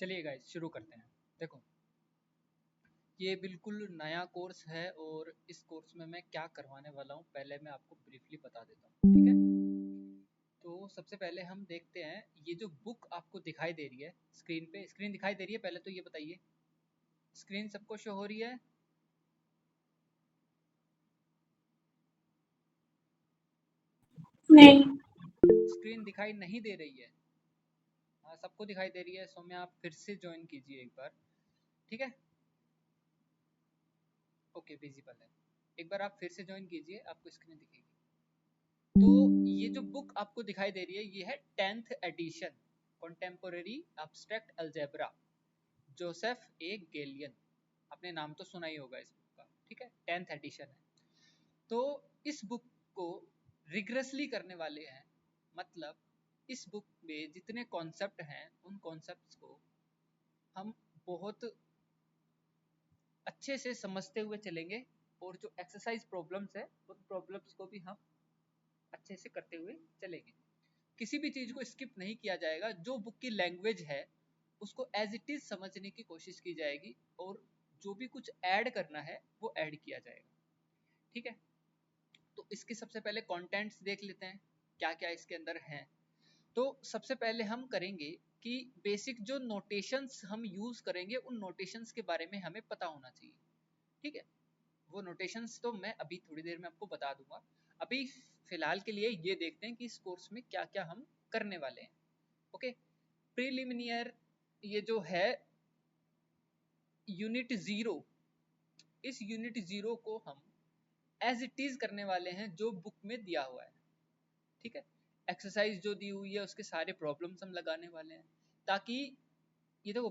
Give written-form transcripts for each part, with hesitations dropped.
चलिए गाइस शुरू करते हैं। देखो, ये बिल्कुल नया कोर्स है और इस कोर्स में मैं क्या करवाने वाला हूँ पहले मैं आपको ब्रीफली बता देता हूँ, ठीक है। तो सबसे पहले हम देखते हैं, ये जो बुक आपको दिखाई दे रही है स्क्रीन पे, स्क्रीन दिखाई दे रही है? पहले तो ये बताइए, स्क्रीन सबको शो हो रही है? नहीं। स्क्रीन दिखाई नहीं दे रही है? हाँ, सबको दिखाई दे रही है। सौम्या आप फिर से ज्वाइन कीजिए एक बार, ठीक है। ओके, विजिबल है। एक बार आप फिर से ज्वाइन कीजिए, आपको स्क्रीन दिखेगी। तो ये जो बुक आपको दिखाई दे रही है, ये है 10th edition contemporary abstract algebra, Joseph A Gallian. आपने नाम तो सुना ही होगा इस बुक का, ठीक है। 10th एडिशन है। तो इस बुक को रिग्रेसली करने वाले हैं, मतलब इस बुक में जितने कॉन्सेप्ट हैं उन कॉन्सेप्ट्स को हम बहुत अच्छे से समझते हुए चलेंगे, और जो एक्सरसाइज प्रॉब्लम्स है उन प्रॉब्लम्स को भी हम अच्छे से करते हुए चलेंगे। किसी भी चीज को स्किप नहीं किया जाएगा। जो बुक की लैंग्वेज है उसको एज इट इज समझने की कोशिश की जाएगी, और जो भी कुछ ऐड करना है वो ऐड किया जाएगा, ठीक है। तो इसके सबसे पहले कंटेंट्स देख लेते हैं, क्या क्या इसके अंदर हैं। तो सबसे पहले हम करेंगे कि बेसिक जो नोटेशंस हम यूज करेंगे उन नोटेशंस के बारे में हमें पता होना चाहिए, ठीक है। वो नोटेशंस तो मैं अभी थोड़ी देर में आपको बता दूंगा। अभी फिलहाल के लिए ये देखते हैं कि इस कोर्स में क्या क्या हम करने वाले हैं। ओके, प्रीलिमिनियर ये जो है यूनिट 0, इस यूनिट 0 को हम एज इट इज करने वाले हैं जो बुक में दिया हुआ है, ठीक है। एक्सरसाइज जो दी हुई है उसके सारे प्रॉब्लम्स हम लगाने वाले हैं, ताकि ये देखो,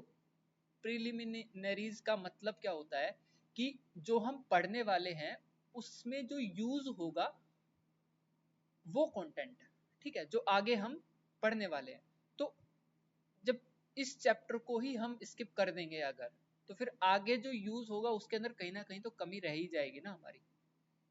प्रीलिमिनरीज का मतलब क्या होता है कि जो हम पढ़ने वाले हैं उसमें जो यूज होगा वो कंटेंट, ठीक है, जो आगे हम पढ़ने वाले हैं। तो जब इस चैप्टर को ही हम स्किप कर देंगे अगर, तो फिर आगे जो यूज होगा उसके अंदर कहीं ना कहीं तो कमी रह ही जाएगी ना हमारी,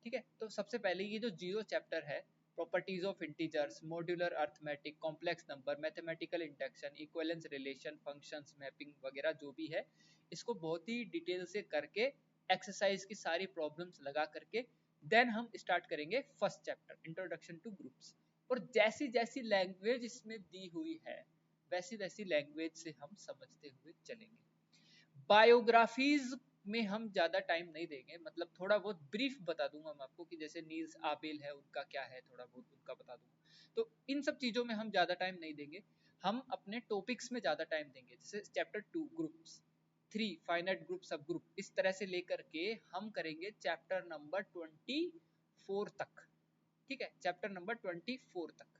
ठीक है। तो सबसे पहले ये जो 0 चैप्टर है, properties of integers, modular arithmetic, complex number, mathematical induction, equivalence relation, functions, mapping वगैरह जो भी है, इसको बहुत ही डिटेल से करके एक्सरसाइज की सारी प्रॉब्लम्स लगा करके देन हम स्टार्ट करेंगे first chapter, introduction two groups. और जैसी जैसी लैंग्वेज इसमें दी हुई है वैसी वैसी लैंग्वेज से हम समझते हुए चलेंगे। बायोग्राफीज में हम ज़्यादा टाइम नहीं देंगे, मतलब थोड़ा बहुत ब्रीफ बता दूंगा मैं आपको कि जैसे नील्स आबेल है उनका क्या है, थोड़ा बहुत उनका बता दूंगा। तो इन सब चीज़ों में हम ज़्यादा टाइम नहीं देंगे, हम अपने टॉपिक्स में ज़्यादा टाइम देंगे। जैसे चैप्टर 2 ग्रुप्स, 3 फाइनाइट ग्रुप सब ग्रुप, इस तरह से लेकर के हम करेंगे चैप्टर नंबर 24 तक, ठीक है। चैप्टर नंबर 24 तक,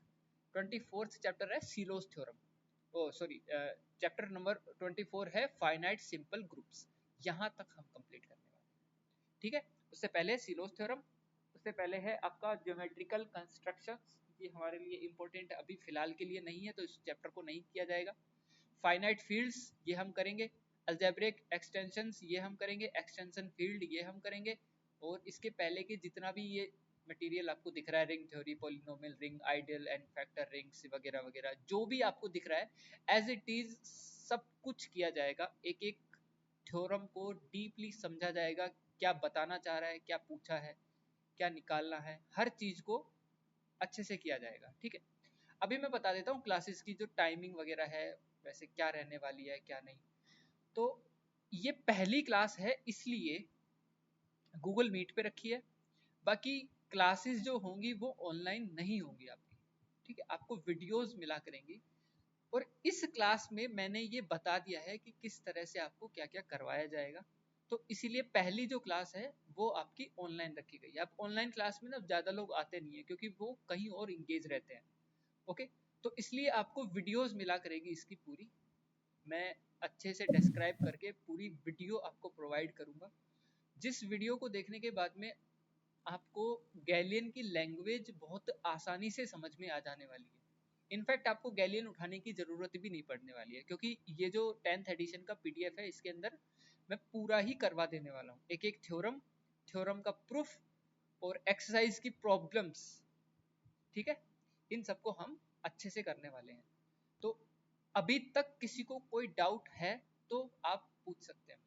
24th चैप्टर है सीलोस थ्योरम, ओ सॉरी, चैप्टर नंबर 24 है फाइनाइट सिंपल ग्रुप्स। यहाँ तक हम कंप्लीट करने वाले हैं, ठीक है। उससे पहले सीलोस थ्योरम, उससे पहले है आपका ज्योमेट्रिकल कंस्ट्रक्शंस, ये हमारे लिए इंपॉर्टेंट अभी फिलहाल के लिए नहीं है तो इस चैप्टर को नहीं किया जाएगा। फाइनाइट फील्ड्स ये हम करेंगे, अल्जेब्रिक एक्सटेंशंस ये हम करेंगे, एक्सटेंशन फील्ड ये हम करेंगे, और इसके पहले के जितना भी ये मटेरियल आपको दिख रहा है, ring theory, polynomial ring, ideal and factor rings वगैरह वगैरह, जो भी आपको दिख रहा है एज इट इज सब कुछ किया जाएगा। एक एक थ्योरम को डीपली समझा जाएगा, क्या बताना चाह रहा है, क्या पूछा है, क्या निकालना है, हर चीज को अच्छे से किया जाएगा, ठीक है। अभी मैं बता देता हूँ क्लासेस की जो टाइमिंग वगैरह है, वैसे क्या रहने वाली है क्या नहीं। तो ये पहली क्लास है इसलिए गूगल मीट पे रखी है, बाकी क्लासेस जो होंगी वो ऑनलाइन नहीं होंगी आपकी, ठीक है। आपको वीडियोस मिला करेंगी, और इस क्लास में मैंने ये बता दिया है कि किस तरह से आपको क्या क्या करवाया जाएगा। तो इसीलिए पहली जो क्लास है वो आपकी ऑनलाइन रखी गई है। अब ऑनलाइन क्लास में ना ज़्यादा लोग आते नहीं है क्योंकि वो कहीं और इंगेज रहते हैं, ओके। तो इसलिए आपको वीडियोस मिला करेगी इसकी पूरी, मैं अच्छे से डिस्क्राइब करके पूरी वीडियो आपको प्रोवाइड करूंगा, जिस वीडियो को देखने के बाद में आपको गैलियन की लैंग्वेज बहुत आसानी से समझ में आ जाने वाली है। इनफैक्ट आपको गैलियन उठाने की ज़रूरत भी नहीं पड़ने वाली है, क्योंकि ये जो 10th एडिशन का पीडीएफ है इसके अंदर मैं पूरा ही करवा देने वाला हूँ, एक एक थ्योरम, थ्योरम का प्रूफ और एक्सरसाइज की प्रॉब्लम्स, ठीक है। इन सबको हम अच्छे से करने वाले हैं। तो अभी तक किसी को कोई डाउट है तो आप पूछ सकते हैं।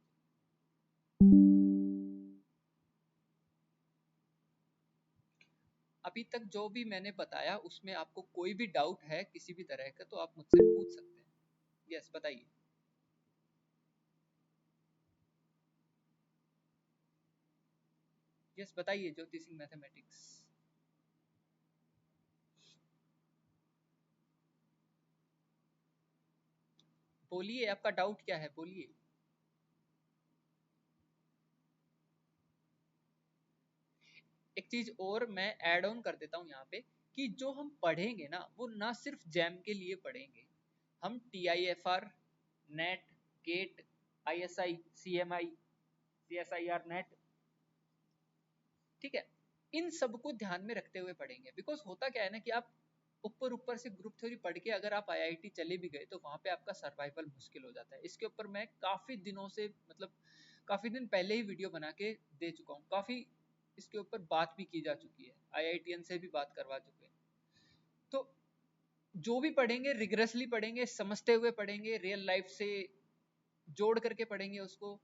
अभी तक जो भी मैंने बताया उसमें आपको कोई भी डाउट है किसी भी तरह का तो आप मुझसे पूछ सकते हैं। यस, बताइए। यस, बताइए ज्योति सिंह मैथमेटिक्स। बोलिए, आपका डाउट क्या है, बोलिए। एक चीज और मैं ऐड ऑन कर देता हूँ यहाँ पे कि जो हम पढ़ेंगे ना वो ना सिर्फ जैम के लिए पढ़ेंगे, हम TIFR, net, gate, ISI, CMI, CSIR net, ठीक है, इन सबको ध्यान में रखते हुए पढ़ेंगे। बिकॉज होता क्या है ना कि आप ऊपर ऊपर से ग्रुप थ्योरी पढ़ के अगर आप IIT चले भी गए तो वहां पे आपका सर्वाइवल मुश्किल हो जाता है। इसके ऊपर मैं काफी दिनों से, मतलब काफी दिन पहले ही वीडियो बना के दे चुका हूँ, काफी इसके ऊपर बात भी की जा चुकी है, IITian से भी बात करवा चुके हैं। तो जो भी पढ़ेंगे रिगरसली पढ़ेंगे, समझते हुए पढ़ेंगे, रियल लाइफ से जोड़ करके पढ़ेंगे उसको,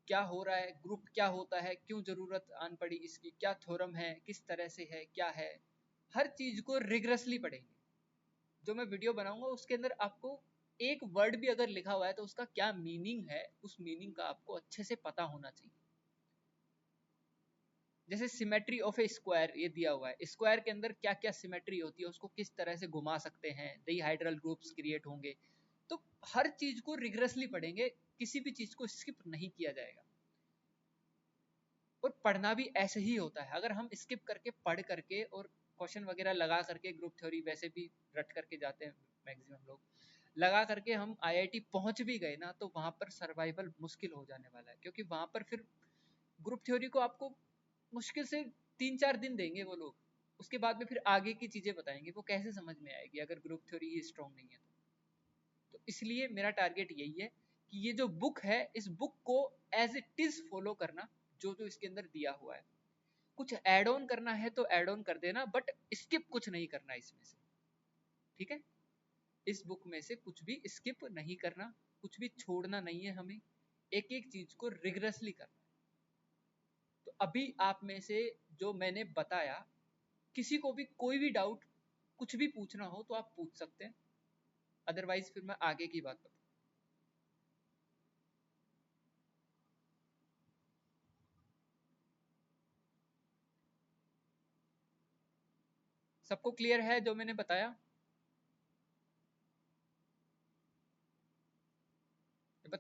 क्या हो रहा है, ग्रुप क्या होता है, क्यों जरूरत आन पड़ी इसकी, क्या थ्योरम है, किस तरह से है, क्या है, हर चीज को रिगरसली पढ़ेंगे। जो मैं वीडियो बनाऊंगा उसके अंदर आपको एक वर्ड भी अगर लिखा हुआ है तो उसका क्या मीनिंग है, उस मीनिंग का आपको अच्छे से पता होना चाहिए। जैसे सिमेट्री ऑफ ए स्क्वायर ये दिया हुआ है, स्क्वायर के अंदर क्या क्या सिमेट्री होती है, उसको किस तरह से घुमा सकते हैं, डाइहाइड्रल ग्रुप्स क्रिएट होंगे। तो हर चीज को रिगरसली पढ़ेंगे, किसी भी चीज को स्किप नहीं किया जाएगा। और पढ़ना भी ऐसे ही होता है, अगर हम स्किप करके पढ़ करके और क्वेश्चन वगैरह लगा करके, ग्रुप थ्योरी वैसे भी रट करके जाते हैं मैक्सिमम लोग, लगा करके हम IIT पहुंच भी गए ना तो वहां पर सर्वाइवल मुश्किल हो जाने वाला है। क्योंकि वहां पर फिर ग्रुप थ्योरी को आपको मुश्किल से 3-4 दिन देंगे वो लोग, उसके बाद में फिर आगे की चीजें बताएंगे, वो कैसे समझ में आएगी अगर ग्रुप थ्योरी ही स्ट्रॉन्ग नहीं है तो। इसलिए मेरा टारगेट यही है कि ये जो बुक है इस बुक को एज इट इज फॉलो करना, जो जो इसके अंदर दिया हुआ है। कुछ ऐड ऑन करना है तो ऐड ऑन कर देना, बट स्किप कुछ नहीं करना इसमें से, ठीक है। इस बुक में से कुछ भी स्किप नहीं करना, कुछ भी छोड़ना नहीं है हमें, एक एक चीज को रिगरसली करना। तो अभी आप में से जो मैंने बताया, किसी को भी कोई भी डाउट कुछ भी पूछना हो तो आप पूछ सकते हैं, अदरवाइज फिर मैं आगे की बात बताऊं। सबको क्लियर है जो मैंने बताया?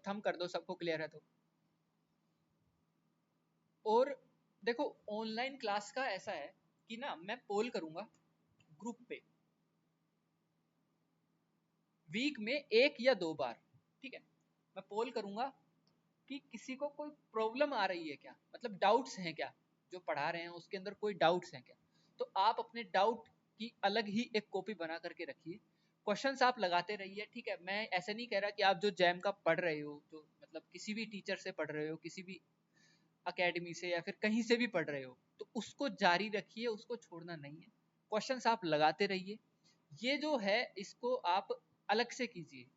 थम कर दो सबको क्लियर है तो। और देखो, ऑनलाइन क्लास का ऐसा है कि ना मैं पोल करूंगा ग्रुप पे वीक में 1 या 2 बार, ठीक है। मैं पोल करूंगा कि किसी को कोई प्रॉब्लम आ रही है क्या, मतलब डाउट्स हैं क्या, जो पढ़ा रहे हैं उसके अंदर कोई डाउट्स हैं क्या। तो आप अपने डाउट की अलग ही एक कॉपी बना करके रखिए, क्वेश्चंस आप लगाते रहिए, ठीक है। मैं ऐसे नहीं कह रहा कि आप जो जैम का पढ़ रहे हो, जो मतलब किसी भी टीचर से पढ़ रहे हो, किसी भी अकेडमी से या फिर कहीं से भी पढ़ रहे हो, तो उसको जारी रखिए, उसको छोड़ना नहीं है। क्वेश्चंस आप लगाते रहिए, ये जो है इसको आप अलग से कीजिए।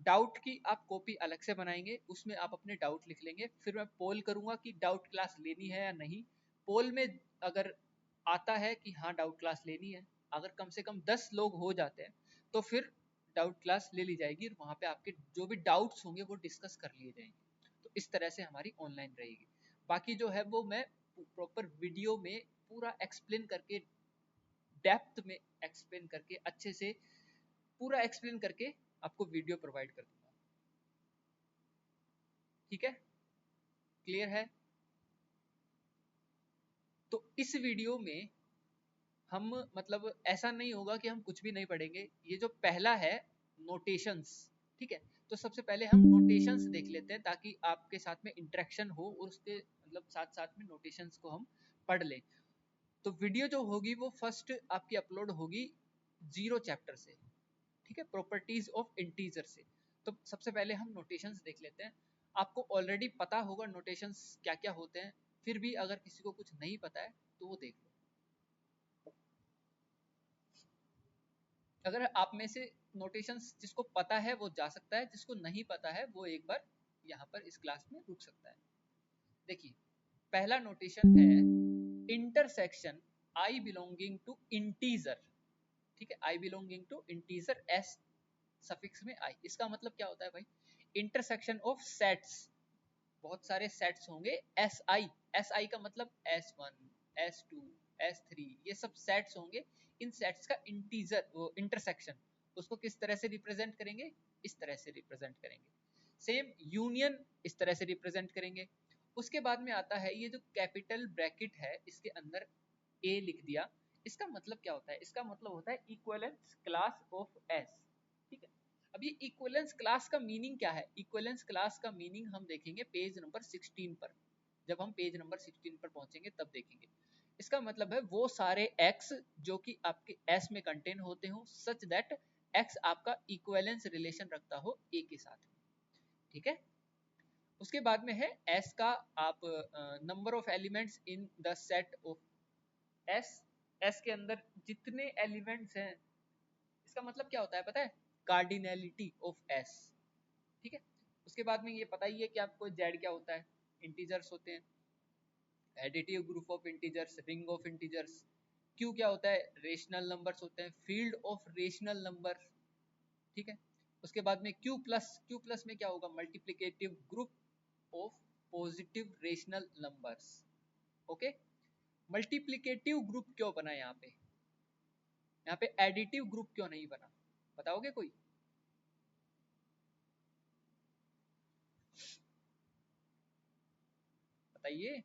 डाउट की आप कॉपी अलग से बनाएंगे, उसमें आप अपने डाउट लिख लेंगे, फिर मैं पोल करूंगा कि डाउट क्लास लेनी है या नहीं। पोल में अगर आता है कि हाँ डाउट क्लास लेनी है, अगर कम से कम 10 लोग हो जाते हैं तो फिर डाउट क्लास ले ली जाएगी, और वहां पे आपके जो भी डाउट्स होंगे वो डिस्कस कर लिए जाएंगे। तो इस तरह से हमारी ऑनलाइन रहेगी। बाकी जो है वो मैं प्रॉपर वीडियो में पूरा एक्सप्लेन करके, डेप्थ में एक्सप्लेन करके, अच्छे से पूरा एक्सप्लेन करके आपको वीडियो प्रोवाइड कर दूंगा, ठीक है। क्लियर है? तो इस वीडियो में हम, मतलब ऐसा नहीं होगा कि हम कुछ भी नहीं पढ़ेंगे। ये जो पहला है नोटेशंस, ठीक है, तो सबसे पहले हम नोटेशंस देख लेते हैं ताकि आपके साथ में इंटरेक्शन हो और उसके मतलब साथ साथ में नोटेशंस को हम पढ़ लें। तो वीडियो जो होगी वो फर्स्ट आपकी अपलोड होगी 0 चैप्टर से, ठीक है, प्रॉपर्टीज ऑफ इंटीजर से। तो सबसे पहले हम नोटेशंस देख लेते हैं। आपको ऑलरेडी पता होगा नोटेशंस क्या क्या होते हैं, फिर भी अगर किसी को कुछ नहीं पता है तो वो देख लो। अगर आप में से नोटेशंस जिसको पता है वो जा सकता है, जिसको नहीं पता है वो एक बार यहाँ पर इस क्लास में रुक सकता है। देखिए पहला नोटेशन है intersection I belonging to integer, ठीक है, I belonging to integer as suffix में आई। इसका मतलब क्या होता है भाई, इंटरसेक्शन ऑफ सेट्स, बहुत सारे सेट्स होंगे एस आई, एस आई का मतलब S1 S2 S3, ये सब सेट्स होंगे। इन सेट्स का इंटीजर इंटरसेक्शन उसको किस तरह से रिप्रेजेंट करेंगे, इस तरह से रिप्रेजेंट करेंगे। सेम यूनियन इस तरह से रिप्रेजेंट करेंगे। उसके बाद में आता है ये जो कैपिटल ब्रैकेट है इसके अंदर ए लिख दिया, इसका मतलब क्या होता है, इसका मतलब होता है इक्विवेलेंस क्लास ऑफ एस, ठीक है। अब ये इक्विवेलेंस क्लास का मीनिंग क्या है, इक्विवेलेंस क्लास का मीनिंग हम देखेंगे पेज नंबर 16 पर, जब हम पेज नंबर 16 पर पहुंचेंगे तब देखेंगे। इसका मतलब है वो सारे x जो कि आपके s में कंटेन होते हो सच दैट x आपका इक्विवेलेंस रिलेशन रखता हो a के साथ, ठीक है। उसके बाद में है s का आप number of elements in the set of s के अंदर जितने एलिमेंट्स हैं, इसका मतलब क्या होता है पता है, कार्डिनैलिटी ऑफ s, ठीक है। उसके बाद में ये पता ही है कि आपको z क्या होता है, इंटीजर्स होते हैं, additive group of integers, ring of integers. q क्या होता है, रेशनल नंबर्स होते हैं, फील्ड ऑफ रेशनल नंबर, ठीक है। उसके बाद में q प्लस में क्या होगा, multiplicative group of positive rational numbers, okay. Multiplicative group क्यों बना यहाँ पे एडिटिव ग्रुप क्यों नहीं बना, बताओगे कोई? बताइए।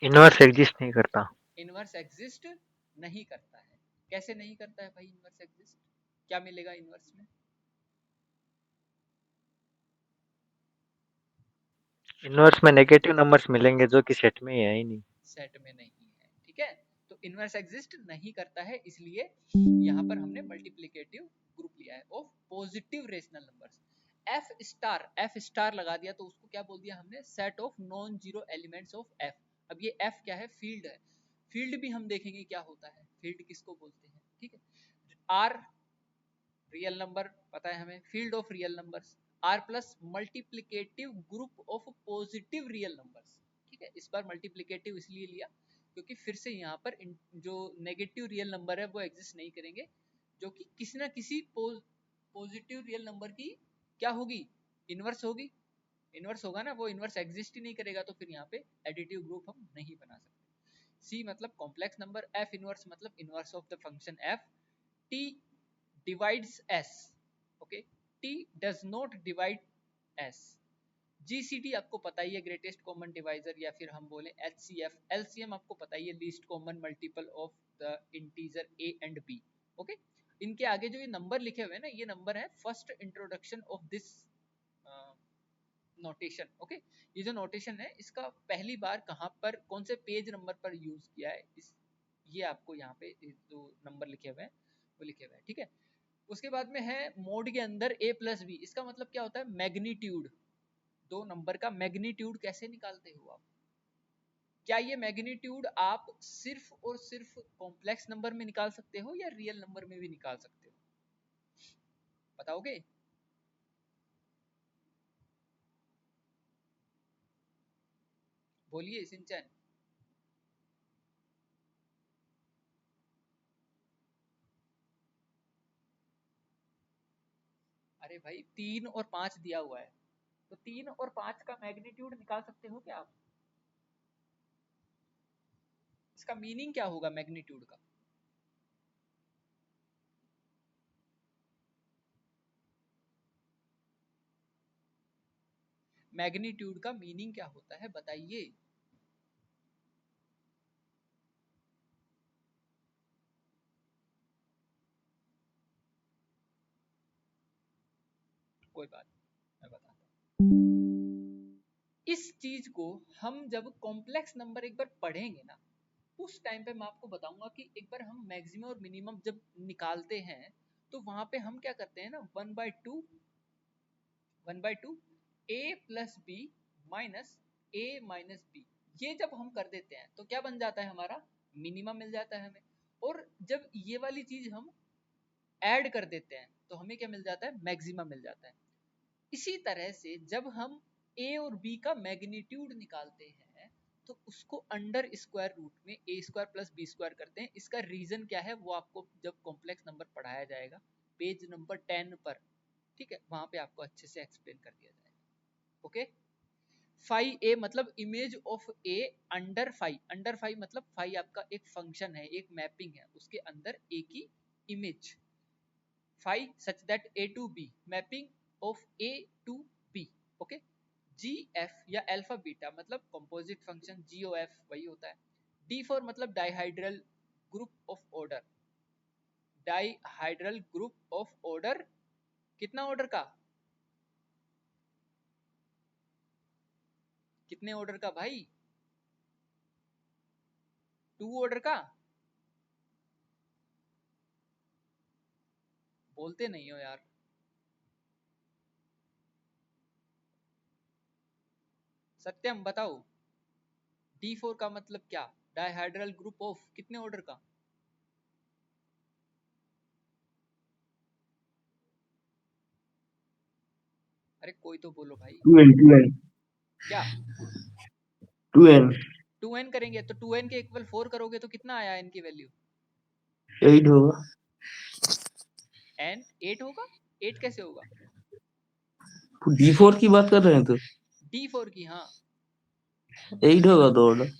इनवर्स एग्जिस्ट नहीं करता। इनवर्स एग्जिस्ट नहीं करता है, कैसे नहीं करता है भाई इनवर्स एग्जिस्ट, क्या मिलेगा इनवर्स में? इनवर्स में नेगेटिव नंबर्स मिलेंगे जो कि सेट में है ही नहीं। सेट में नहीं है, ठीक है। तो इनवर्स एग्जिस्ट नहीं करता है, इसलिए यहाँ पर हमने मल्टीप्लिकेटिव ग्रुप लिया है of positive rational numbers. F star लगा दिया तो उसको क्या बोल दिया हमने, set of non zero elements of F. अब ये एफ क्या है, फील्ड है। फील्ड भी हम देखेंगे क्या होता है, फील्ड किसको बोलते हैं, ठीक है। आर रियल नंबर पता है हमें, field of real numbers, R plus multiplicative group of positive real numbers, ठीक है। इस बार मल्टीप्लिकेटिव इसलिए लिया क्योंकि फिर से यहाँ पर जो नेगेटिव रियल नंबर है वो एग्जिस्ट नहीं करेंगे, जो कि किसी ना किसी पॉजिटिव रियल नंबर की क्या होगी, इनवर्स होगी। इनवर्स होगा ना, वो इनवर्स एग्जिस्ट ही नहीं करेगा, तो फिर यहाँ पे एडिटिव ग्रुप हम नहीं बना सकते। सी मतलब कॉम्प्लेक्स नंबर, एफ इनवर्स मतलब inverse of the function F. T divides s, okay, t does not divide s। GCD आपको पता ही है, ग्रेटेस्ट कॉमन डिवाइजर, या फिर हम बोले HCF, LCM आपको पता ही है, least common multiple of the integer a and b, okay. इनके आगे जो ये नंबर लिखे हुए हैं ना, ये नंबर है first introduction of this notation, okay. ये जो नोटेशन है इसका पहली बार कहाँ पर, कौन से पेज नंबर पर यूज किया है, इस ये आपको यहाँ पे जो नंबर लिखे हुए हैं वो लिखे हुए हैं, ठीक है। उसके बाद में है मोड के अंदर a प्लस बी, इसका मतलब क्या होता है, मैग्नीट्यूड। दो नंबर का मैग्नीट्यूड कैसे निकालते हो आप, क्या ये मैग्नीट्यूड आप सिर्फ और सिर्फ कॉम्प्लेक्स नंबर में निकाल सकते हो या रियल नंबर में भी निकाल सकते हो, बताओगे? बोलिए सिंचन। अरे भाई 3 और 5 दिया हुआ है, तो 3 और 5 का मैग्नीट्यूड निकाल सकते हो क्या आप? इसका मीनिंग क्या होगा मैग्नीट्यूड का? मैग्नीट्यूड का मीनिंग क्या होता है बताइए। कोई बात नहीं, मैं बताता हूँ। इस चीज को हम जब कॉम्प्लेक्स नंबर एक बार पढ़ेंगे ना, उस टाइम पे मैं आपको बताऊंगा कि एक बार हम मैक्सिमम और मिनिमम जब निकालते हैं तो वहां पे हम क्या करते हैं ना, 1/2 ए प्लस बी माइनस ए माइनस बी, ये जब हम कर देते हैं तो क्या बन जाता है हमारा, मिनिमम मिल जाता है हमें। और जब ये वाली चीज हम ऐड कर देते हैं तो हमें क्या मिल जाता है, मैक्सिमा मिल जाता है। इसी तरह से जब हम ए और बी का मैग्नीट्यूड निकालते हैं तो उसको अंडर स्क्वायर रूट में ए स्क्वायर प्लस बी स्क्वायर करते हैं। इसका रीजन क्या है वो आपको जब कॉम्प्लेक्स नंबर पढ़ाया जाएगा पेज नंबर 10 पर, ठीक है, वहां पे आपको अच्छे से एक्सप्लेन कर दिया जाएगा। ओके, फाई ए मतलब image of A under phi, under phi मतलब फाई आपका एक फंक्शन है, एक मैपिंग है, उसके अंदर ए की image, phi such that a to b mapping of a to b। Okay, G F या अल्फा बीटा मतलब composite function G O F वही होता है। डी फॉर मतलब dihedral group of order, dihedral group of order, कितना order का, कितने order का भाई, 2 ऑर्डर का, बोलते नहीं हो यार। सत्यम बताओ, D4 का मतलब क्या, डाइहाइड्रल ग्रुप ऑफ कितने ऑर्डर का, अरे कोई तो बोलो भाई। 2n क्या 2n 2n करेंगे तो 2n के इक्वल 4 करोगे तो कितना आया n की वैल्यू, 8 होगा। n 8 होगा, 8 कैसे होगा, D4 की बात कर रहे हैं तो D4 की, हाँ 8 होगा तो ऑर्डर।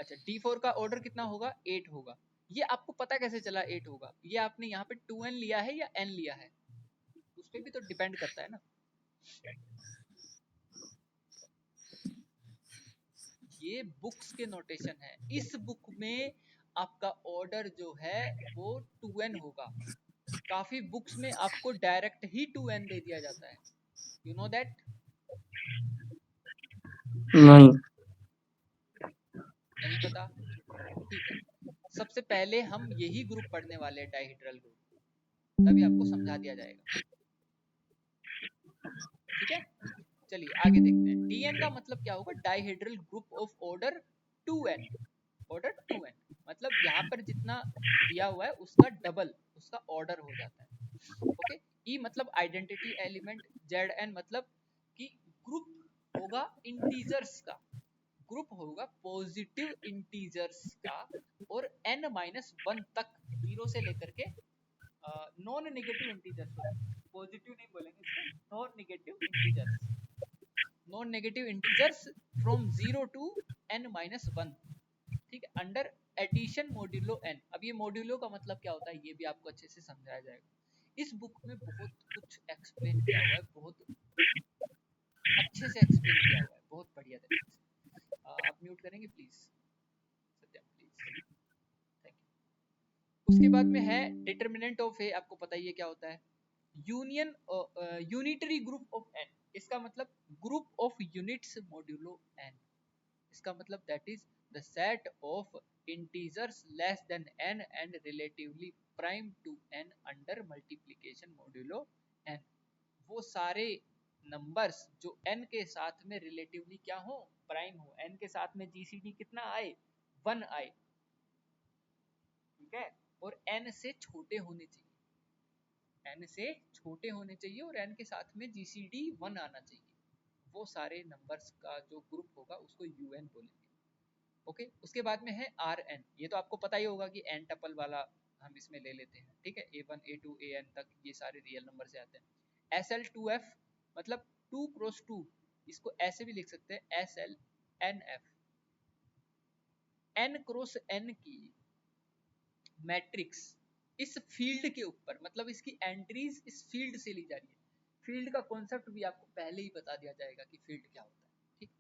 अच्छा D4 का ऑर्डर कितना होगा, 8 होगा। ये आपको पता कैसे चला 8 होगा, ये आपने यहाँ पे 2n लिया है या n लिया है, उस पर भी तो डिपेंड करता है ना। ये बुक्स के नोटेशन है, इस बुक में आपका ऑर्डर जो है वो 2n होगा। काफी बुक्स में आपको डायरेक्ट ही 2n दे दिया जाता है, यू नो दैट। नहीं नहीं पता, ठीक है। सबसे पहले हम यही ग्रुप पढ़ने वाले हैं, डाइहेड्रल ग्रुप, तभी आपको समझा दिया जाएगा, ठीक है। चलिए आगे देखते हैं। डीएन का मतलब क्या होगा, dihedral group of order 2n, order 2n मतलब यहाँ पर जितना दिया हुआ है उसका डबल उसका ऑर्डर हो जाता है। ओके, ई मतलब आइडेंटिटी एलिमेंट, जेड एन मतलब कि ग्रुप होगा इंटीजर्स का, ग्रुप होगा पॉजिटिव इंटीजर्स का, और n-1 तक, 0 से लेकर के नॉन नेगेटिव इंटीजर्स, पॉजिटिव नहीं बोलेंगे इसको, non negative integers, non negative integers from 0 to n-1, ठीक है, अंडर एडिशन मॉड्यूलो n। अब ये मॉड्यूलो का मतलब क्या होता है ये भी आपको अच्छे से समझाया जाएगा। इस बुक में बहुत कुछ एक्सप्लेन किया हुआ है, बहुत अच्छे से एक्सप्लेन किया हुआ है, बहुत बढ़िया तरीके से। आप म्यूट करेंगे please, Satyam please, thank you. उसके बाद में है डिटर्मिनेंट ऑफ ए, आपको पता ही है क्या होता है, union unitary group of n, इसका मतलब group of units modulo n, इसका मतलब that is the set of integers less than n and relatively prime to n under multiplication modulo n। वो सारे नंबर्स जो n के साथ में रिलेटिवली क्या हो, प्राइम हो, n के साथ में जीसीडी कितना आए, 1 आए, ठीक है, और n से छोटे होने चाहिए, n से छोटे होने चाहिए और n के साथ में जीसीडी 1 आना चाहिए, वो सारे नंबर्स का जो ग्रुप होगा उसको un बोलेंगे। ओके, उसके बाद में है आर एन, ये तो आपको पता ही होगा कि एन टपल वाला हम इसमें ले लेते हैं, ठीक है, A1 A2 AN तक ये सारे रियल नंबर से आते हैं। SL2F मतलब 2 क्रॉस 2, इसको ऐसे भी लिख सकते हैं SLNF, n क्रॉस n की मैट्रिक्स इस फील्ड के ऊपर, मतलब इसकी एंट्रीज इस फील्ड से ली जा रही है। फील्ड का कॉन्सेप्ट भी आपको पहले ही बता दिया जाएगा कि फील्ड क्या होता है, ठीक,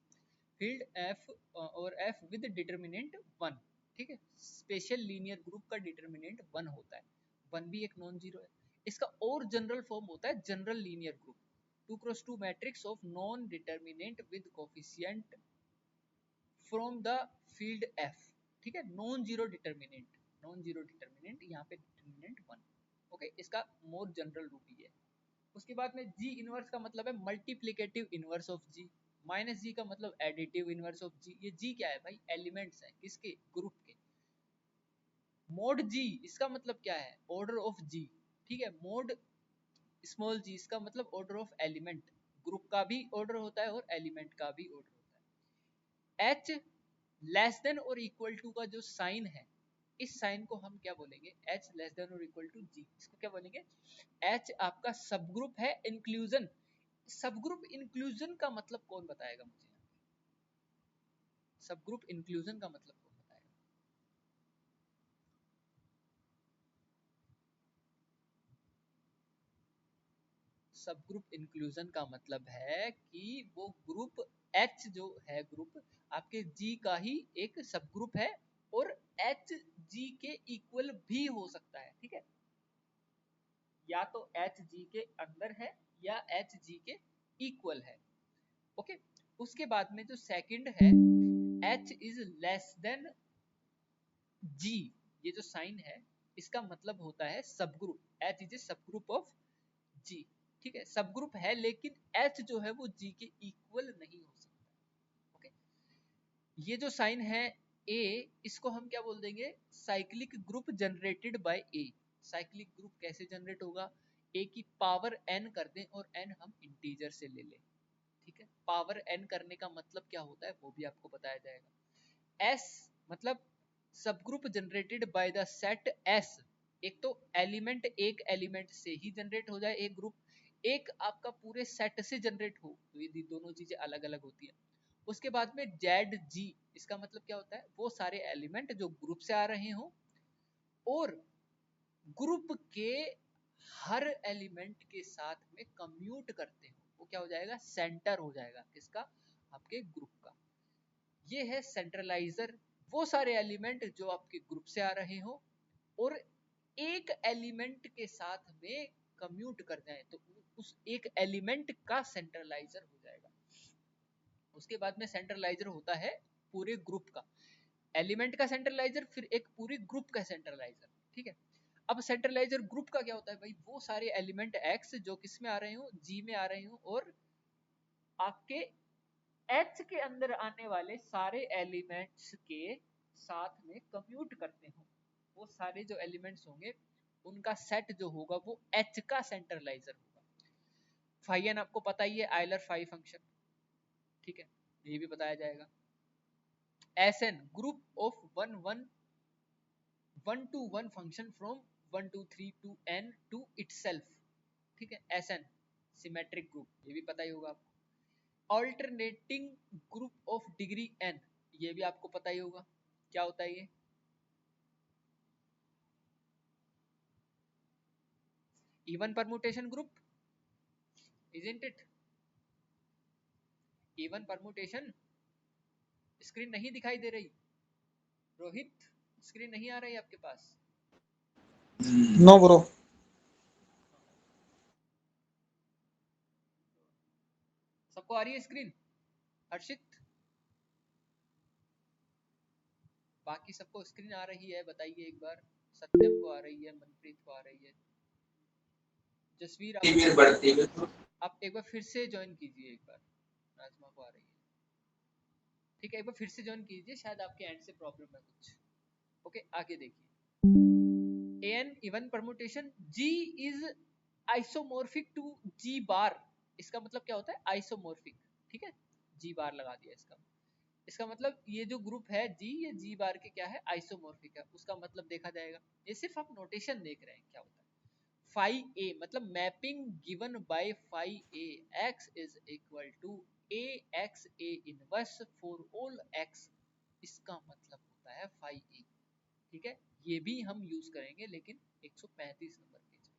फील्ड एफ और एफ विद डिटर्मिनेंट 1, ठीक है, स्पेशल लीनियर ग्रुप का डिटर्मिनेंट 1 होता है, 1 भी एक नॉन जीरो है। इसका और जनरल फॉर्म होता है general linear group, 2 cross 2 matrix of non determinant with coefficient from the field F, ठीक है, non zero determinant, non zero determinant यहाँ पे डिटर्मिनेंट 1। ओके, इसका मोर जनरल रूप ही है। उसके बाद में जी इनवर्स का मतलब है multiplicative inverse of G, minus G का मतलब एडिटिव इनवर्स ऑफ जी। ये जी क्या है भाई, एलिमेंट्स हैं किसके, ग्रुप के। मोड जी इसका मतलब क्या है, ऑर्डर ऑफ जी, ठीक है। मोड स्मॉल जी, इसका मतलब ऑर्डर ऑफ एलिमेंट, ग्रुप का भी ऑर्डर होता है और एलिमेंट का भी ऑर्डर होता है। एच लेस देन और इक्वल टू का जो साइन है, इस साइन को हम क्या बोलेंगे, एच लेस देन और इक्वल टू जी, इसको क्या बोलेंगे, एच आपका सब ग्रुप है इंक्लूजन। सब ग्रुप इंक्लूजन का मतलब कौन बताएगा मुझे, सब ग्रुप इंक्लूजन का मतलब कौन बताएगा? सब ग्रुप इंक्लूजन का मतलब है कि वो ग्रुप एच जो है ग्रुप आपके जी का ही एक सब ग्रुप है और एच जी के इक्वल भी हो सकता है, ठीक है। या तो एच जी के अंदर है या एच जी के इक्वल है, ओके। उसके बाद में जो सेकंड है, एच इज लेस देन जी, ये जो साइन है इसका मतलब होता है सब ग्रुप, एच इज ए सब ग्रुप ऑफ जी, ठीक है। सब ग्रुप है लेकिन एच जो है वो जी के इक्वल नहीं हो सकता, ओके। ये जो साइन है ए, इसको हम क्या बोल देंगे, cyclic group generated by A. Cyclic group कैसे जनरेट होगा, ए की पावर एन कर दें और एन हम इंटीजर से ले लें, ठीक है। पावर एन करने का मतलब क्या होता है वो भी आपको बताया जाएगा। एस मतलब सब group generated by the set S, एक तो एलिमेंट एक एलिमेंट से ही जनरेट हो जाए एक ग्रुप, एक आपका पूरे सेट से जनरेट हो, तो ये दोनों चीजें अलग अलग होती है। उसके बाद में जेड जी, इसका मतलब क्या होता है, वो सारे एलिमेंट जो ग्रुप से आ रहे हो और ग्रुप के हर एलिमेंट के साथ में कम्यूट करते हो, वो क्या हो जाएगा, सेंटर हो जाएगा किसका, आपके ग्रुप का। ये है सेंट्रलाइजर, वो सारे एलिमेंट जो आपके ग्रुप से आ रहे हो और एक एलिमेंट के साथ में कम्यूट कर जाए तो उस एक एलिमेंट का सेंट्रलाइजर हो जाएगा। उसके बाद में सेंट्रलाइजर होता है पूरे ग्रुप का, एलिमेंट का सेंट्रलाइजर, फिर एक पूरे ग्रुप का सेंट्रलाइजर, ठीक है। अब सेंट्रलाइजर ग्रुप का क्या होता है भाई, वो सारे एलिमेंट एक्स जो किस में आ रहे हो, जी में आ रहे हो और आपके एच के अंदर आने वाले सारे एलिमेंट्स के साथ में कम्यूट करते हो, वो सारे जो एलिमेंट्स होंगे उनका सेट जो होगा वो एच का सेंट्रलाइजर होगा। फाई एन आपको पता ही है, आयलर फाई फंक्शन, ठीक है, ये भी बताया जाएगा। S N group of one to one function from 1 to 3 to n to itself, ठीक है। एस एन सिमेट्रिक ग्रुप, ये भी पता ही होगा आपको। Alternating group of degree n, ये भी आपको पता ही होगा क्या होता है ये। Even permutation group, isn't it, even permutation. Screen नहीं दिखाई दे रही रोहित, स्क्रीन नहीं आ रही आपके पास? No bro. सबको आ रही है स्क्रीन? हर्षित, बाकी सबको स्क्रीन आ रही है बताइए एक बार। सत्यम को आ रही है, मनप्रीत को आ रही है, जसवीर आप एक बार फिर से ज्वाइन कीजिए एक बार, नाजमा को आ रही है, ठीक है। एक बार फिर से ज्वाइन कीजिए, शायद आपके एंड से प्रॉब्लम है कुछ, ओके। आगे देखिए, an even permutation, G is isomorphic to G bar, इसका मतलब क्या होता है, आइसोमॉर्फिक, ठीक है। जी बार लगा दिया, इसका मतलब ये जो ग्रुप है जी, ये जी बार के क्या है, आइसोमॉर्फिक है, उसका मतलब देखा जाएगा। ये सिर्फ आप नोटेशन देख रहे हैं क्या होता है। फाई ए मतलब mapping given by phi A, X is equal to A X A inverse for all X, इसका मतलब होता है फाई ए, ठीक है। ये भी हम यूज करेंगे लेकिन 135 नंबर पेज में।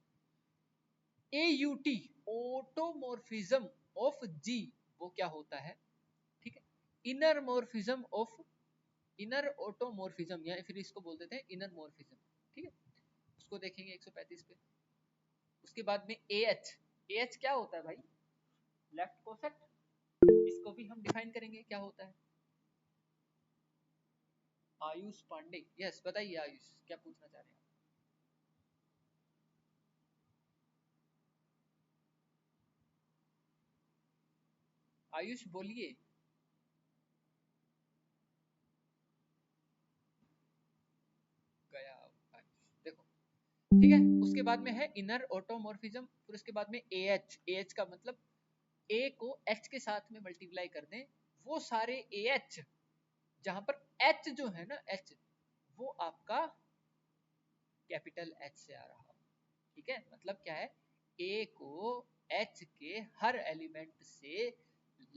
AUT ऑटोमॉर्फिज्म ऑफ जी, वो क्या होता है, ठीक है। Inner morphism of, inner automorphism या फिर इसको बोल देते हैं इनर मॉर्फिज्म, ठीक है। उसको देखेंगे 135 पे। उसके बाद में AH, AH क्या होता है भाई, लेफ्ट कोसेट, इसको भी हम डिफाइन करेंगे क्या होता है। आयुष पांडे, यस बताइए आयुष, क्या पूछना चाह रहे हैं? आयुष बोलिए। गया आयुष, देखो, ठीक है। उसके बाद में है इनर ऑटोमॉर्फिज्म, फिर उसके बाद में AH। AH का मतलब A को H के साथ में मल्टीप्लाई कर दें, वो सारे AH जहां पर H जो है ना, H वो आपका कैपिटल H से आ रहा हो, ठीक है। मतलब क्या है, A को H के हर एलिमेंट से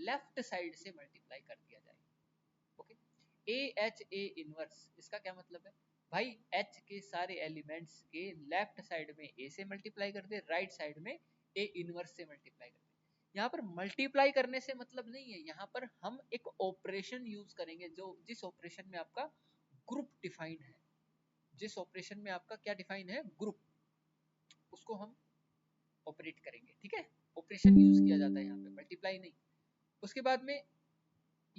लेफ्ट साइड से मल्टीप्लाई कर दिया जाए, ओके। AH A इनवर्स, इसका क्या मतलब है भाई, H के सारे एलिमेंट्स के लेफ्ट साइड में A से मल्टीप्लाई कर दे, राइट साइड में A इनवर्स से मल्टीप्लाई कर दे। यहाँ पर मल्टीप्लाई करने से मतलब नहीं है, यहाँ पर हम एक ऑपरेशन यूज करेंगे, जो जिस ऑपरेशन में आपका ग्रुप डिफाइन है, जिस ऑपरेशन में आपका क्या डिफाइन है, ग्रुप, उसको हम ऑपरेट करेंगे, ठीक है। ऑपरेशन यूज किया जाता है यहाँ पे, मल्टीप्लाई नहीं। उसके बाद में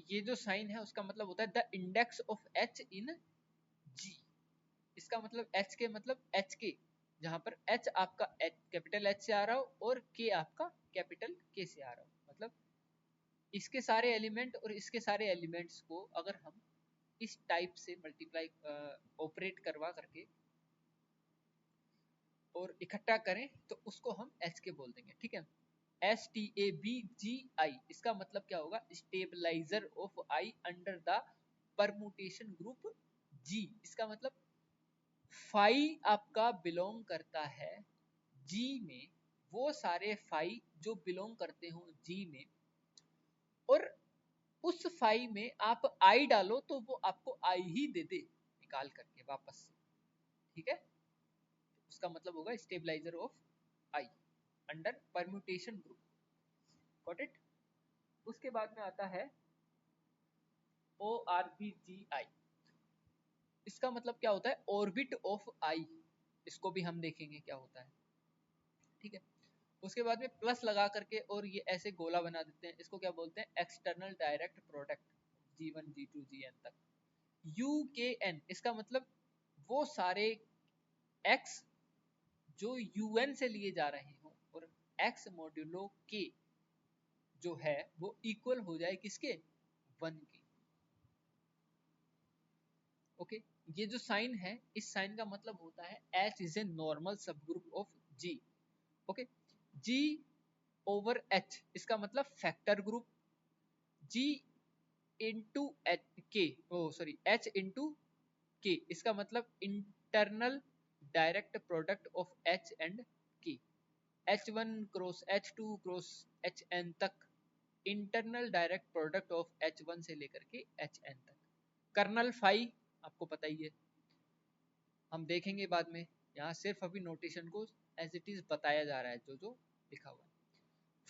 ये जो साइन है उसका मतलब होता है the index of H in G। इसका मतलब H के मतलब H के, जहां पर H आपका कैपिटल H से आ रहा हो और K आपका कैपिटल K से आ रहा हो, मतलब इसके सारे एलिमेंट और इसके सारे एलिमेंट्स को अगर हम इस टाइप से मल्टीप्लाई ऑपरेट करवा करके और इकट्ठा करें तो उसको हम H के बोल देंगे, ठीक है। STABGI, इसका मतलब क्या होगा, stabilizer of I under the permutation group G। इसका मतलब फाई आपका बिलोंग करता है G में, वो सारे फाई जो बिलोंग करते हो G में, और उस फाई में आप I डालो तो वो आपको I ही दे दे निकाल करके वापस से, ठीक है। उसका मतलब होगा stabilizer of I under permutation group, got it. उसके बाद में आता है ORBGI। इसका मतलब क्या होता है, ऑर्बिट ऑफ I। इसको भी हम देखेंगे क्या होता है, ठीक है। उसके बाद में प्लस लगा करके और ये ऐसे गोला बना देते हैं, इसको क्या बोलते हैं, external direct product G1 G2 Gn तक। UKN, इसका मतलब वो सारे X जो UN से लिए जा रहे हो और X मॉड्यूलो K जो है वो इक्वल हो जाए किसके, 1 के, ओके। ये जो साइन है, इस साइन का मतलब होता है H इज ए नॉर्मल सब group of G, okay. G over H, इसका मतलब factor group, G into K, sorry H into K, इसका मतलब internal direct product of H and K। H1 cross H2 cross HN तक internal direct product of H1 से लेकर के HN तक। Kernel phi आपको पता ही है, हम देखेंगे बाद में, यहाँ सिर्फ अभी नोटेशन को एज इट इज बताया जा रहा है जो जो लिखा हुआ है।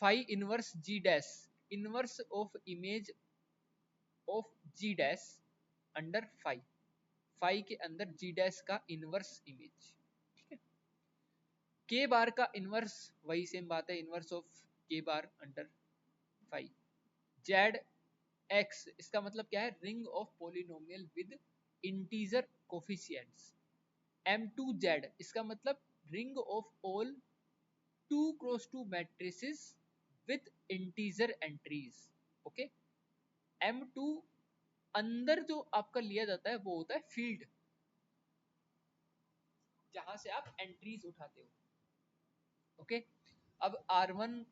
Phi inverse G dash, inverse of image of G dash under phi, phi के अंदर G डैश का इनवर्स इमेज, ठीक है। K बार का इनवर्स वही सेम बात है, inverse of K bar under phi. Z X, इसका मतलब क्या है, ring of polynomial with integer coefficients. M2Z, इसका मतलब ring of all 2x2 matrices with integer entries, okay. M2 अंदर जो आपका लिया जाता है वो होता है फील्ड, जहां से आप एंट्रीज उठाते हो, ओके। अब R1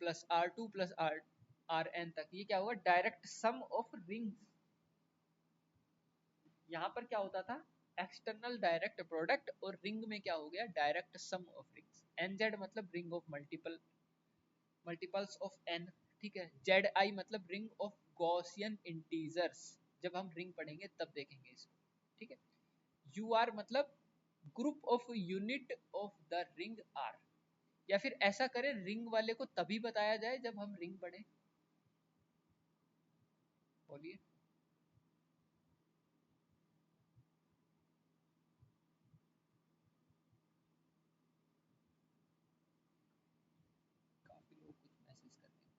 plus R2 plus Rn तक, ये क्या होगा, डायरेक्ट सम ऑफ रिंग्स। यहाँ पर क्या होता था, एक्सटर्नल डायरेक्ट प्रोडक्ट, और रिंग में क्या हो गया, direct sum of rings. NZ मतलब ring of multiples of n, ठीक है। ZI मतलब रिंग ऑफ गॉसियन इंटीजर्स, जब हम रिंग पढ़ेंगे तब देखेंगे इसको, ठीक है। UR मतलब group of unit of the ring R, या फिर ऐसा करें, रिंग वाले को तभी बताया जाए जब हम रिंग पढ़ें, बोलिए। काफी लोग कुछ मैसेज कर रहे हैं,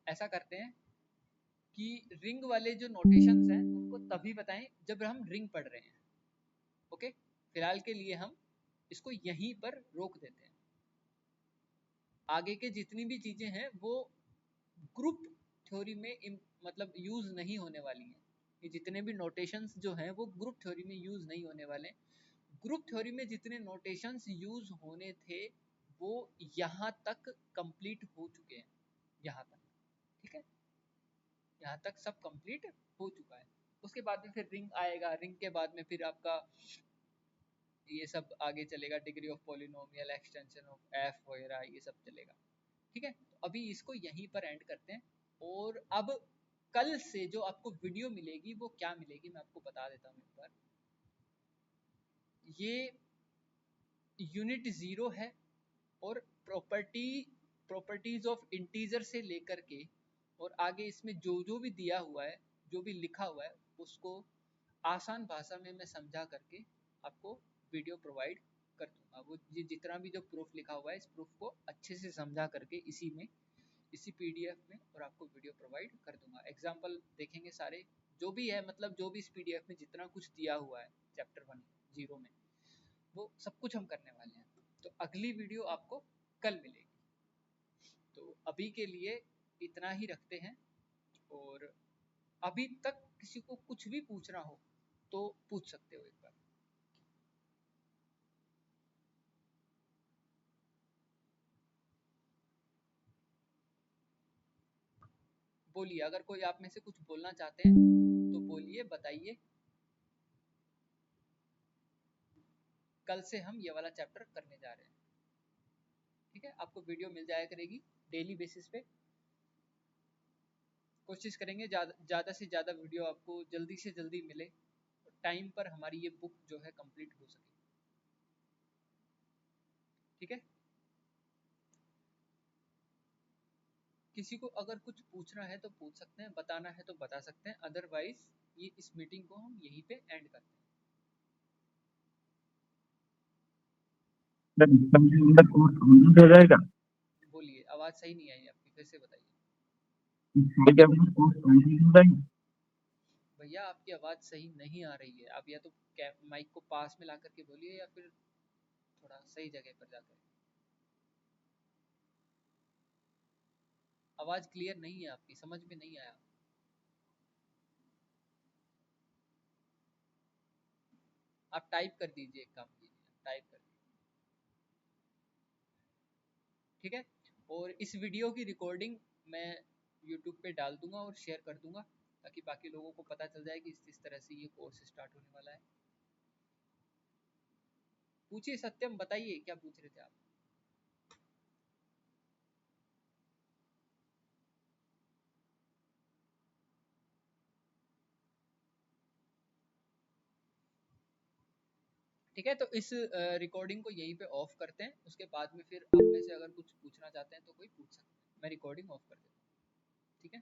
ऐसा करते हैं कि रिंग वाले जो नोटेशंस हैं उनको तभी बताएं जब हम रिंग पढ़ रहे हैं, ओके। फिलहाल के लिए हम इसको यहीं पर रोक देते हैं, आगे के जितनी भी चीजें हैं वो ग्रुप थ्योरी में मतलब यूज नहीं होने वाली हैं, ये जितने भी नोटेशंस जो हैं वो ग्रुप थ्योरी में यूज नहीं होने वाले। ग्रुप थ्योरी में जितने नोटेशंस यूज होने थे वो यहाँ तक कंप्लीट हो चुके हैं, यहाँ तक, ठीक है, यहाँ तक सब कंप्लीट हो चुका है। उसके बाद में फिर रिंग आएगा, रिंग के बाद में फिर आपका ये सब आगे चलेगा, degree of polynomial, extension of F वगैरह ये सब चलेगा, ठीक है। तो अभी इसको यहीं पर एंड करते हैं। और अब कल से जो आपको वीडियो मिलेगी वो क्या मिलेगी मैं आपको बता देता हूँ एक बार। ये यूनिट 0 है और प्रॉपर्टीज ऑफ इंटीजर से लेकर के और आगे इसमें जो जो भी दिया हुआ है, जो भी लिखा हुआ है, उसको आसान भाषा में मैं समझा करके आपको वीडियो प्रोवाइड कर दूंगा। वो ये जितना भी जो प्रूफ लिखा हुआ है, इस प्रूफ को अच्छे से समझा करके इसी पीडीएफ में और आपको वीडियो प्रोवाइड कर दूंगा। एग्जाम्पल देखेंगे सारे जो भी है, मतलब जो भी इस पीडीएफ में जितना कुछ दिया हुआ है चैप्टर 1 0 में, वो सब कुछ हम करने वाले हैं। तो अगली वीडियो आपको कल मिलेगी। तो अभी के लिए इतना ही रखते हैं। और अभी तक किसी को कुछ भी पूछना हो तो पूछ सकते हो एक बार। बोलिए, अगर कोई आप में से कुछ बोलना चाहते हैं तो बोलिए, बताइए। कल से हम ये वाला चैप्टर करने जा रहे हैं, ठीक है। आपको वीडियो मिल जाया करेगी डेली बेसिस पे। कोशिश करेंगे ज़्यादा से ज़्यादा वीडियो आपको जल्दी से जल्दी मिले, टाइम पर हमारी ये बुक जो है कंप्लीट हो सके, ठीक है। किसी को अगर कुछ पूछना है तो पूछ सकते हैं, बताना है तो बता सकते हैं, अदरवाइज ये इस मीटिंग को हम यहीं पे एंड करते हैं। हो जाएगा। बोलिए, आवाज़ सही नहीं आई आपकी, फिर से बताइए। भैया आपकी आवाज़ सही नहीं आ रही है, आप या तो माइक को पास में ला करके बोलिए या फिर थोड़ा सही जगह पर जाकर। आवाज़ क्लियर नहीं है आपकी, समझ में नहीं आया। आप टाइप कर दीजिए, एक काम कीजिए, टाइप कर दीजिए, ठीक है। और इस वीडियो की रिकॉर्डिंग मैं यूट्यूब पे डाल दूंगा और शेयर कर दूंगा ताकि बाकी लोगों को पता चल जाए कि इस तरह से ये कोर्स स्टार्ट होने वाला है। पूछिए सत्यम, बताइए क्या पूछ रहे थे आप। ठीक है, तो इस रिकॉर्डिंग को यहीं पे ऑफ करते हैं। उसके बाद में फिर आप में से अगर कुछ पूछना चाहते हैं तो कोई पूछ सकते हैं। मैं रिकॉर्डिंग ऑफ कर देता हूँ, ठीक है।